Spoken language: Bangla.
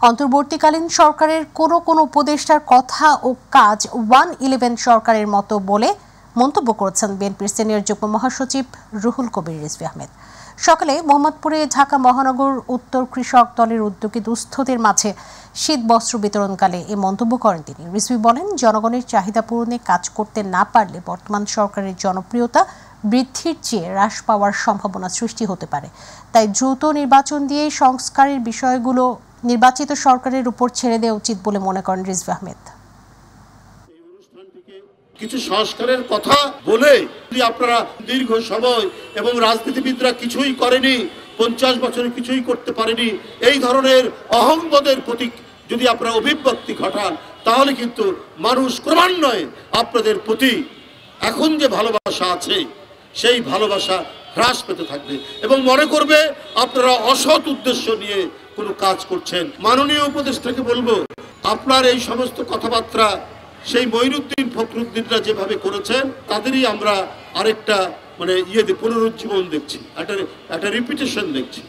অন্তর্বর্তীকালীন সরকারের কোনো উপদেষ্টার কথা ও কাজ 1-11 সরকারের মতো বলে মন্তব্য করেছেন বিএনপির সিনিয়র যুগ্ম মহাসচিব রুহুল কবির রিজভী আহমেদ। সকালে মোহাম্মদপুরে ঢাকা মহানগর উত্তর কৃষক দলের উদ্যোগে দুস্থদের মাঝে শীত বস্ত্র বিতরণকালে এই মন্তব্য করেন তিনি। রিজভী বলেন, জনগণের চাহিদা পূরণে কাজ করতে না পারলে বর্তমান সরকারের জনপ্রিয়তা বৃদ্ধির চেয়ে হ্রাস পাওয়ার সম্ভাবনা সৃষ্টি হতে পারে। তাই দ্রুত নির্বাচন দিয়ে সংস্কারের বিষয়গুলো নির্বাচিত সরকারের উপর ছেড়ে দেওয়া উচিত বলে মনে করেন রিজভী আহমেদ। কিছু সংস্কারের কথা বলে যদি আপনারা দীর্ঘ সময় এবং রাজনীতিবিদরা কিছুই করেনি, 50 বছরে কিছুই করতে পারেনি, এই ধরনের অহংবোধের প্রতীক যদি আপনারা অভিব্যক্তি ঘটান, তাহলে কিন্তু মানুষ ক্রমান্বয়ে আপনাদের প্রতি এখন যে ভালোবাসা আছে সেই ভালোবাসা হ্রাস পেতে থাকবে এবং মনে করবে আপনারা অসৎ উদ্দেশ্য নিয়ে কোনো কাজ করছেন। মাননীয় উপদেষ্টাকে বলবো, আপনার এই সমস্ত কথাবার্তা সেই মঈনুদ্দিন ফখরুদ্দিনরা যেভাবে করেছেন তাদেরই আমরা আরেকটা পুনরুজ্জীবন দেখছি, একটা রিপিটেশন দেখছি।